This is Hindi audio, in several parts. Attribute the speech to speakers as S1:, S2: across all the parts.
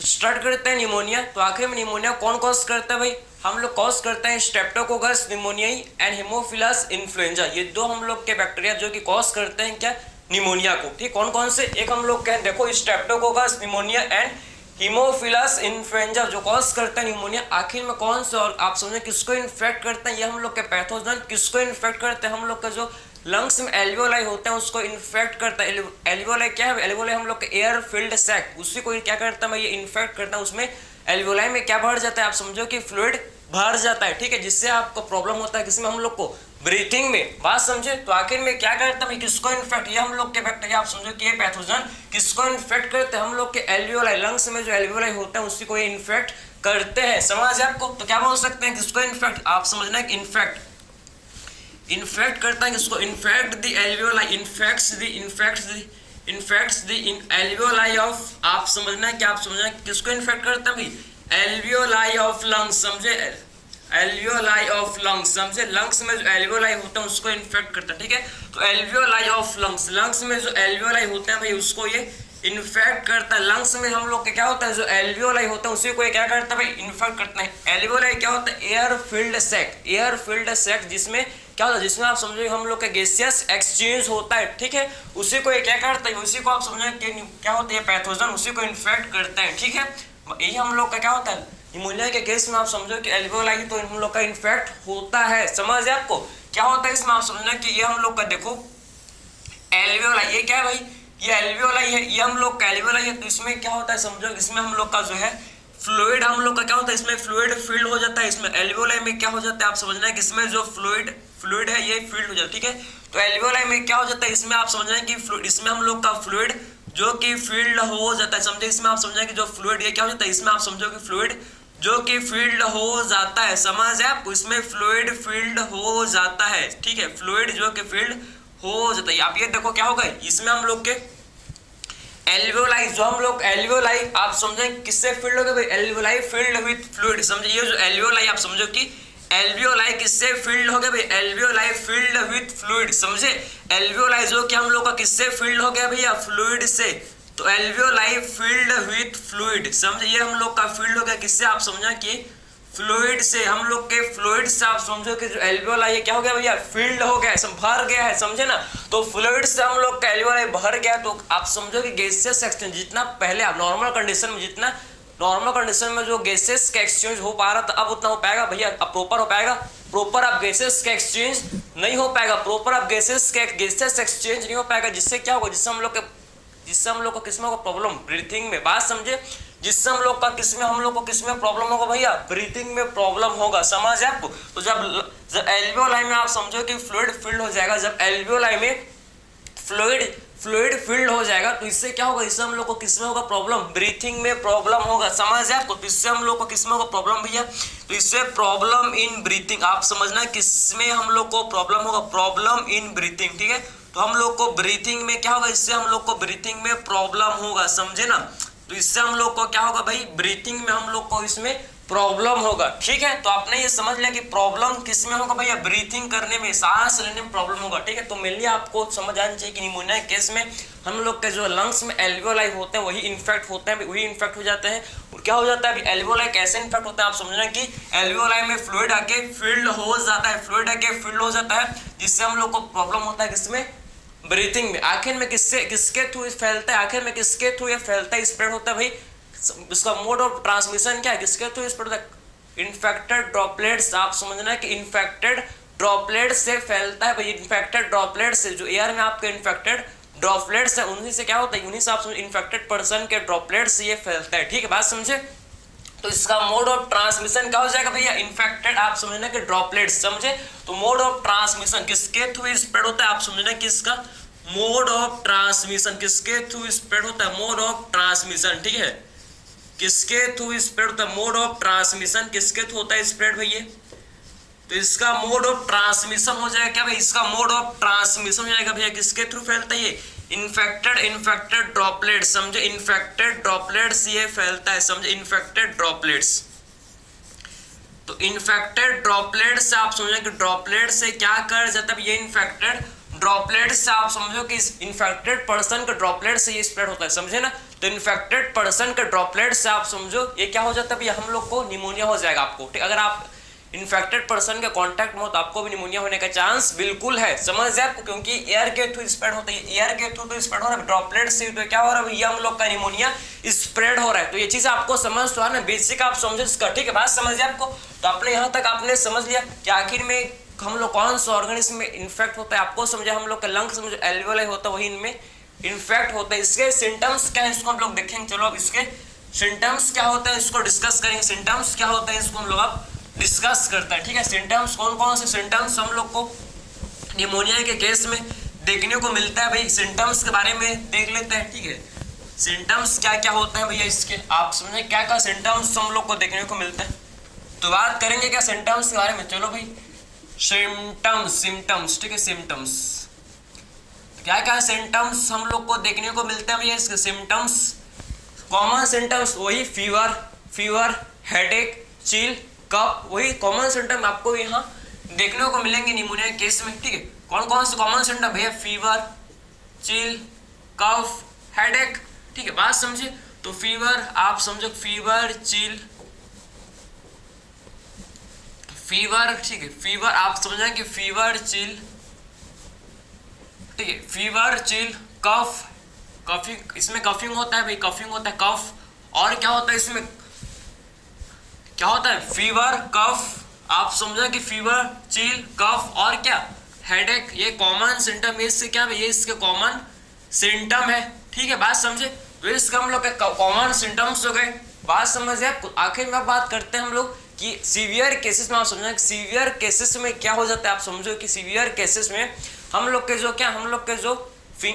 S1: तो स्टार्ट करते हैं निमोनिया। तो आखिर में निमोनिया कौन कॉज करता है भाई? हम लोग कॉज करते हैं स्ट्रेप्टोकोकस निमोनियाई एंड हेमोफिलस इन्फ्लुएंजा। ये दो हम लोग के बैक्टीरिया जो कि कॉज करते हैं क्या? निमोनिया को। ठीक, कौन कौन से? एक हम लोग कहें देखो Streptococcus pneumonia and Haemophilus influenza जो कॉज करता है निमोनिया। आखिर में कौन से और आप समझे किसको इन्फेक्ट करते हैं? ये हम लोग के पैथोजन किसको इन्फेक्ट करते हैं? हम लोग का जो लंग्स में एल्वियोलाई होते हैं उसको इन्फेक्ट करता है। एल्वियोलाई क्या है? एल्वियोलाई हम लोग के एयर फिल्ड सैक, उसी को क्या करता है? ये इन्फेक्ट करता है। उसमें एल्वियोलाई में क्या भर जाता है? आप समझो कि फ्लूइड भर जाता है। ठीक है, जिससे आपको प्रॉब्लम होता है किसमें? हम लोग को ब्रीथिंग में। बात समझे? तो आखिर में क्या करता है? किसको इन्फेक्ट? ये हम लोग के बैक्टीरिया आप समझो कि ये पैथोजन किसको इन्फेक्ट करते हैं? हम लोग के एल्वियोलाई, लंग्स में जो एल्वियोलाई होता है उसी को ये इन्फेक्ट करते हैं। समझ आपको? तो क्या बोल सकते हैं किसको इन्फेक्ट? आप समझना है कि इन्फेक्ट करता है किसको? Infect the alveoli, infects the alveoli of, आप समझना है कि आप समझना है किसको इन्फेक्ट करता है भाई? एल्वियोलाई ऑफ लंग्स, समझे? एल्वियोलाई ऑफ लंग्स, समझे? लंग्स में जो एल्वियोलाई होता है उसको इन्फेक्ट करता है। ठीक है, तो एल्वियोलाई ऑफ लंग्स, लंग्स में जो एल्वियोलाई होते हैं भाई उसको ये इन्फेक्ट करता है। लंग्स में हम लोग के क्या होता है? जो एल्वियोलाई होता है उसी को ये क्या करता है भाई? इन्फेक्ट करता है। एल्वियोलाई क्या होता है? Air filled sac, air filled sac, जिसमें क्या होता है? जिसमें आप समझो हम लोग का गैसियस एक्सचेंज होता है। ठीक है, उसी को ये क्या करता है? उसी को आप समझो कि क्या होता है? पैथोजन उसी को इन्फेक्ट करता है। ठीक है, यही हम लोग का क्या होता है? निमोनिया के केस में आप समझो कि एल्वियोलाई तो हम लोग का इन्फेक्ट होता है। समझ है आपको? क्या होता है इसमें? आप समझना कि ये हम लोग का देखो एल्वियोलाई, ये क्या है भाई? ये एल्वियोलाई है, ये हम लोग का एल्वियोलाई है। तो इसमें क्या होता है समझो? इसमें हम लोग का जो है फ्लूइड, हम लोग का क्या होता है? इसमें फ्लूइड फील्ड हो जाता है। इसमें एल्वियोलाई में क्या हो जाता है? आप समझना है कि इसमें जो फ्लूइड है ये फील्ड हो जाता है। ठीक है, तो एल्वियोलाई में क्या हो जाता है? इसमें आप समझना है कि फ्लूइड, इसमें हम लोग का फ्लूइड जो कि फील्ड हो जाता है। समझे? इसमें आप समझना कि जो फ्लूइड ये क्या हो जाता है? इसमें आप समझो कि फ्लूइड जो कि फील्ड हो जाता है। समझ है आपको? इसमें फ्लूइड फील्ड हो जाता है। ठीक है, फ्लूइड जो कि फील्ड हो जाता है। आप ये देखो क्या होगा, इसमें हम लोग के एल्वियोलाई, जो हम लोग एल्वियोलाई आप समझे किससे फील्ड हो गया भाई? Alveoli field with fluid. समझे? ये जो एल्वियोलाई आप समझो कि एल्वियोलाई किससे फील्ड हो गया भाई? Alveoli field with fluid. समझे? एल्वियोलाई जो कि हम लोग का किससे फील्ड हो गया भैया? फ्लूइड से। तो एल्वियोलाई फील्ड विद फ्लूइड, समझे? ये हम लोग का फील्ड हो गया किससे? आप समझा कि फ्लूइड से। हम लोग के फ्लूइड से आप समझो कि जो एल्वियोलाई क्या हो गया भैया? फील्ड हो गया है, भर गया है। समझे ना? तो फ्लूइड से हम लोग का एल्वियोलाई भर गया। तो आप समझो कि गैसियस एक्सचेंज जितना पहले आप नॉर्मल कंडीशन में, जितना नॉर्मल कंडीशन में जो गैसेस का एक्सचेंज हो पा रहा था अब उतना हो पाएगा भैया? अब प्रॉपर हो पाएगा? प्रॉपर अब गैसेस का एक्सचेंज नहीं हो पाएगा। प्रॉपर अब गैसेस एक्सचेंज नहीं हो पाएगा। जिससे क्या होगा? जिससे हम लोग को किसमें होगा प्रॉब्लम? ब्रीथिंग में। बात समझे? जिससे हम लोग को किसमें प्रॉब्लम होगा भैया? ब्रीथिंग में प्रॉब्लम होगा। समझ है आपको? तो जब एल्वियोलाई में आप समझो कि फ्लूइड फील्ड हो जाएगा, जब एल्वियोलाई में फ्लूइड फील्ड हो जाएगा तो इससे क्या होगा? इससे हम लोग को किसमें होगा प्रॉब्लम? ब्रीथिंग में प्रॉब्लम होगा। समझ है आपको? तो इससे हम लोग को किसमें होगा प्रॉब्लम भैया? तो इससे प्रॉब्लम इन ब्रीथिंग। आप समझना किसमें हम लोग को प्रॉब्लम होगा? Problem in breathing. ठीक है, तो हम लोग को ब्रीथिंग में क्या होगा? इससे हम लोग को ब्रीथिंग में प्रॉब्लम होगा। समझे ना? तो इससे हम लोग को क्या होगा भाई? ब्रीथिंग में हम लोग को इसमें प्रॉब्लम होगा। ठीक है, तो आपने ये समझ लिया कि प्रॉब्लम किसमें होगा भैया? ब्रीथिंग करने में, सांस लेने में प्रॉब्लम होगा। ठीक है, तो मेनली आपको समझ आना चाहिए कि निमोनिया केस में हम लोग के जो लंग्स में एल्वियोलाई होते हैं वही इन्फेक्ट होते हैं, वही इन्फेक्ट हो जाते हैं। और क्या हो जाता है? एल्वियोलाई कैसे इन्फेक्ट होता है? आप समझना कि एल्वियोलाई में फ्लूइड आके फील्ड हो जाता है, जिससे हम लोग को प्रॉब्लम होता है किसमें? ब्रीथिंग में। आखिर में किसके थ्रू फैलता है? आखिर में किसके थ्रू ये फैलता है, स्प्रेड होता है भाई? इसका मोड ऑफ ट्रांसमिशन क्या है? किसके थ्रू स्प्रेड होता है? Infected droplets. आप समझना कि इन्फेक्टेड ड्रॉपलेट से फैलता है भाई। इन्फेक्टेड ड्रॉपलेट से, जो एयर में आपके इन्फेक्टेड ड्रॉपलेट्स है उन्हीं से क्या होता है? उन्हीं से आप इन्फेक्टेड पर्सन के ड्रॉपलेट से ये फैलता है। ठीक है, बात समझे? तो इसका मोड ऑफ ट्रांसमिशन क्या हो जाएगा भैया? इन्फेक्टेड, आप समझना कि ड्रॉपलेट्स। समझे? तो मोड ऑफ ट्रांसमिशन किसके थ्रू स्प्रेड होता है? आप समझना कि इसका मोड ऑफ ट्रांसमिशन किसके थ्रू स्प्रेड होता है? Mode of transmission. ठीक है, किसके थ्रू स्प्रेड होता है? मोड ऑफ ट्रांसमिशन किसके थ्रू होता है स्प्रेड भैया? तो इसका मोड ऑफ ट्रांसमिशन हो जाएगा क्या भाई? इसका मोड ऑफ ट्रांसमिशन हो जाएगा भैया किसके थ्रू फैलता है? ये इन्फेक्टेड ड्रॉपलेट्स। समझे? इन्फेक्टेड ड्रॉपलेट्स ये फैलता है। समझे? Infected droplets. तो इन्फेक्टेड ड्रॉपलेट से आप समझे कि ड्रॉपलेट से क्या कर जाता है? ये इन्फेक्टेड ड्रॉपलेट से आप समझो कि इन्फेक्टेड पर्सन के ड्रॉपलेट से ये स्प्रेड होता है, समझे ना। तो इन्फेक्टेड पर्सन के ड्रॉपलेट से आप समझो ये क्या हो जाता है भैया, हम लोग को निमोनिया हो जाएगा आपको, ठीक। अगर आप इन्फेक्टेड पर्सन के कांटेक्ट में हो तो आपको भी निमोनिया होने का चांस बिल्कुल है, समझ जाए आपको, क्योंकि एयर के थ्रू स्प्रेड होता है, एयर के थ्रू तो स्प्रेड हो रहा है, ड्रॉपलेट से तो क्या हो रहा है भैया, हम लोग का निमोनिया स्प्रेड हो रहा है। तो ये चीज आपको समझ तो है ना, बेसिक आप समझे इसका, ठीक है, बात समझ जाए आपको। तो आपने यहाँ तक आपने समझ लिया कि आखिर में हम लोग कौन सा ऑर्गेनिज्म में इन्फेक्ट होता है, आपको समझा। हम लोग का लंग्स में जो एल्वियोलाई होता है वही इनमें इन्फेक्ट होता है। इसके सिम्टम्स क्या है इसको हम लोग देखेंगे। चलो अब इसके सिम्टम्स क्या होता है इसको डिस्कस करेंगे। सिम्टम्स क्या होता है इसको हम लोग अब डिस्कस करते हैं, ठीक है। सिम्टम्स कौन कौन से सिम्टम्स हम लोग को निमोनिया के केस में देखने को मिलता है भाई, सिम्टम्स के बारे में देख लेते हैं, ठीक है। सिम्टम्स क्या क्या होता है भैया इसके, आप समझे क्या क्या सिम्टम्स हम लोग को देखने को मिलता है। तो बात करेंगे क्या सिम्टम्स के बारे में। चलो भाई सिम्टम्स, ठीक है, सिम्टम्स क्या क्या सिम्टम्स हम लोग को देखने को मिलते हैं भैया इसके सिम्टम्स। कॉमन सिम्टम्स वही फीवर, हेडेक, चिल, कफ, वही कॉमन सिम्टम आपको यहाँ देखने को मिलेंगे निमोनिया केस में, ठीक है। कौन कौन से कॉमन सिम्टम भैया, फीवर, चिल, कफ, हेडेक, ठीक है, बात समझिए। तो फीवर आप समझो, फीवर, चिल, फीवर, ठीक है, फीवर आप समझ कि फीवर, चिल, ठीक है, फीवर, चिल, कफ, कफिंग, इसमें कफिंग होता है भाई, कफिंग होता है, कफ, और क्या होता है इसमें, क्या होता है, फीवर, कफ, आप समझो कि फीवर, चिल, कफ, और क्या, हेडेक, ये कॉमन सिम्टम है। इससे क्या है, ये इसके कॉमन सिम्टम है, ठीक है, बात समझे। तो इसका हम लोग कॉमन सिम्टम्स हो गए, बात समझे आपको। आखिर में बात करते हैं हम लोग कि सीवियर केसेस में, आप समझना सीवियर केसेस में क्या हो जाता है। आप समझो कि सीवियर केसेस में हम लोग के जो क्या, हम लोग के जो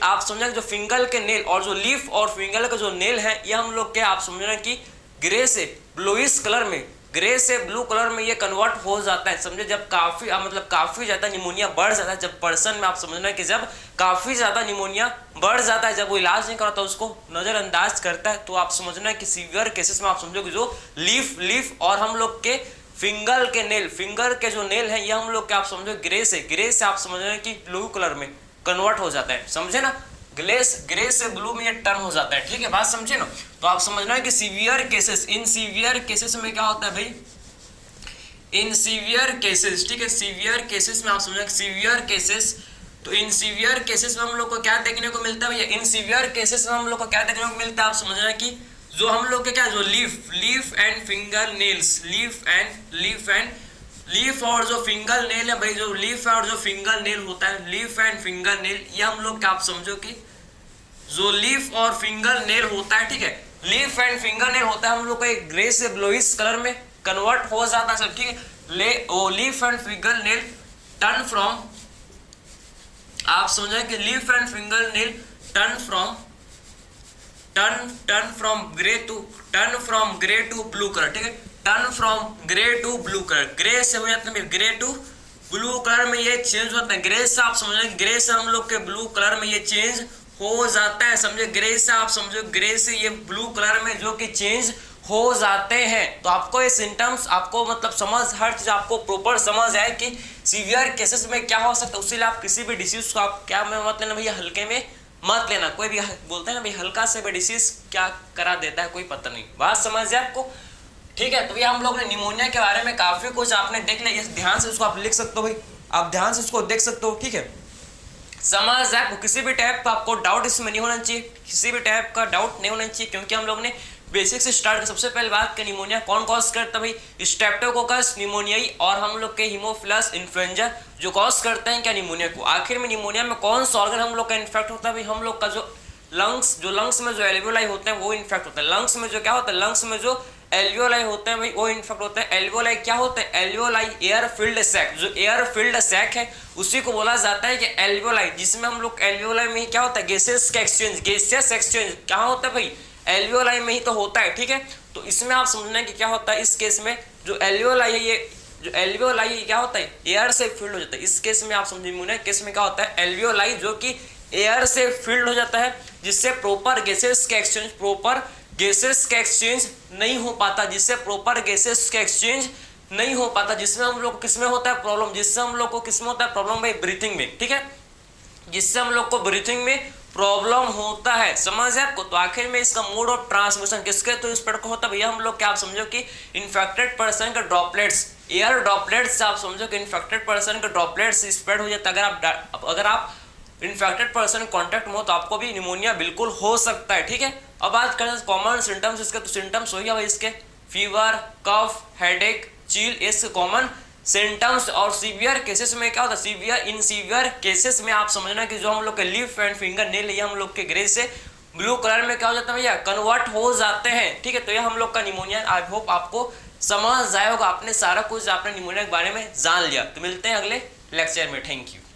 S1: आप समझना जो फिंगर के नेल और जो लीफ और फिंगर का जो नेल है, ये हम लोग के आप समझना कि ग्रे से ब्लूइश कलर में, ग्रे से ब्लू कलर में ये कन्वर्ट हो जाता है, समझे। जब काफी मतलब काफी ज्यादा निमोनिया बढ़ जाता है, जब पर्सन में आप समझना कि जब काफी ज्यादा निमोनिया बढ़ जाता है, जब वो इलाज नहीं कराता उसको नजरअंदाज करता है, तो आप समझना कि सीवियर केसेस में आप समझो कि जो लीफ और हम लोग के फिंगर के नेल, फिंगर के जो नेल है, ये हम लोग के आप समझो ग्रे से आप समझना कि ब्लू कलर में कन्वर्ट हो जाता है, समझे ना। ग्रे से ब्लू में ये टर्न हो जाता है, ठीक है, बात समझे ना। तो आप समझना है कि severe cases, in severe cases में क्या होता है भाई, इन सीवियर केसेस, ठीक है, सीवियर केसेस में आप समझना सीवियर केसेस। तो इन सीवियर केसेस में हम लोग को क्या देखने को मिलता है भैया, इन सीवियर केसेस में हम लोग को क्या देखने को मिलता है, आप समझना कि जो हम लोग के क्या, जो leaf and finger nails, leaf और जो फिंगर नेल है भाई, जो लीफ और जो फिंगर नेल होता है, लीफ एंड फिंगर नेल, ये हम लोग क्या आप समझो कि जो लीफ और फिंगर नेल होता है, ठीक है, लीफ एंड फिंगर नेल होता है, हम लोग का एक ग्रे से ब्लूइश कलर में कन्वर्ट हो जाता है सब, ठीक है। वो leaf and finger nail turn from, आप समझे कि leaf and finger nail turn from grey to blue colour, ठीक है, turn from grey to blue colour, grey से हो जाता है ग्रे टू ब्लू कलर में ये चेंज होता है। ग्रे से आप समझो ग्रे से हम लोग के ब्लू कलर में ये चेंज हो जाता है, समझे। ग्रे से आप समझो ग्रे से ये ब्लू कलर में जो कि चेंज हो जाते हैं। तो आपको ये सिम्टम्स आपको मतलब समझ, हर चीज आपको प्रॉपर समझ आए कि सीवियर केसेस में क्या हो सकता है। उसके लिए आप किसी भी डिसीज को आप क्या में मत लेना भैया, हल्के में मत लेना। कोई भी बोलते हैं ना भाई हल्का से भी डिसीज क्या करा देता है कोई पता नहीं, बात समझ जाए आपको, ठीक है। तो ये हम लोग ने निमोनिया के बारे में काफी कुछ आपने देख लिया, ध्यान से उसको आप लिख सकते हो भाई, आप ध्यान से उसको देख सकते हो, ठीक है, समझ जाए। किसी भी टाइप का आपको डाउट इसमें नहीं होना चाहिए, किसी भी टाइप का डाउट नहीं होना चाहिए, क्योंकि हम लोग ने बेसिक से स्टार्ट कर। सबसे पहले बात करें निमोनिया कौन कॉज करता है भाई, स्ट्रेप्टोकोकस निमोनियाई और हम लोग के हीमोफिलस इन्फ्लुएंजा जो कॉज करते हैं क्या निमोनिया को। आखिर में निमोनिया में कौन सा ऑर्गन हम लोग का इन्फेक्ट होता है भाई, हम लोग का जो लंग्स में जो एल्वियोलाई होते हैं वो इन्फेक्ट होता है। लंग्स में जो क्या होता है, लंग्स में जो एल्वियोलाई होते हैं भाई वो इन्फेक्ट होता है। एल्वियोलाई क्या होता है, एल्वियोलाई एयर फिल्ड सैक, जो एयर फिल्ड सैक है उसी को बोला जाता है कि एल्वियोलाई, जिसमें हम लोग एल्वियोलाई में ही क्या होता है गैसेस का एक्सचेंज, गैसियस एक्सचेंज कहाँ होता है भाई, एल्वियोलाई में ही तो होता है, ठीक है। तो इसमें आप समझना है कि क्या होता है, इस केस में जो एल्वियोलाई है, ये जो एल्वियोलाई क्या होता है एयर से फिल्ड हो जाता है। इस केस में आप समझिए निमोनिया केस में क्या होता है, एल्वियोलाई जो कि एयर से फिल्ड हो जाता है, जिससे प्रॉपर गैसेस का एक्सचेंज नहीं हो पाता, जिससे प्रॉपर गैसेस का एक्सचेंज नहीं हो पाता, जिसमें हम लोग किसमें होता है प्रॉब्लम, जिससे हम लोग को किसमें होता है प्रॉब्लम भाई ब्रीथिंग में, ठीक है। जिससे हम लोग को ब्रीथिंग में प्रॉब्लम होता है। समझ है आपको? तो आखिर में इसका मोड ऑफ ट्रांसमिशन किसके तो स्प्रेड को होता है भैया, हम लोग क्या आप समझो कि इन्फेक्टेड पर्सन का ड्रॉपलेट्स, एयर ड्रॉपलेट्स से आप समझो कि इन्फेक्टेड पर्सन का ड्रॉपलेट्स स्प्रेड हो जाता है। अगर आप इन्फेक्टेड पर्सन कॉन्टैक्ट में हो तो आपको भी निमोनिया बिल्कुल हो सकता है। ठीक है, अब बात करें कॉमन सिम्टम्स इसके, तो सिम्टम्स हो गया भाई इसके फीवर, कफ, हेडेक, चील, इसके कॉमन सिम्टम्स। और सीवियर केसेस में क्या होता है, इन सीवियर केसेस में आप समझना कि जो हम लोग के लिप एंड फिंगर नेल ये हम लोग के ग्रे से ब्लू कलर में क्या हो जाता है भैया, कन्वर्ट हो जाते हैं। ठीक है, तो ये हम लोग का निमोनिया। आई होप आपको समझ आया होगा, आपने सारा कुछ आपने निमोनिया के बारे में जान लिया। तो मिलते हैं अगले लेक्चर में। Thank you.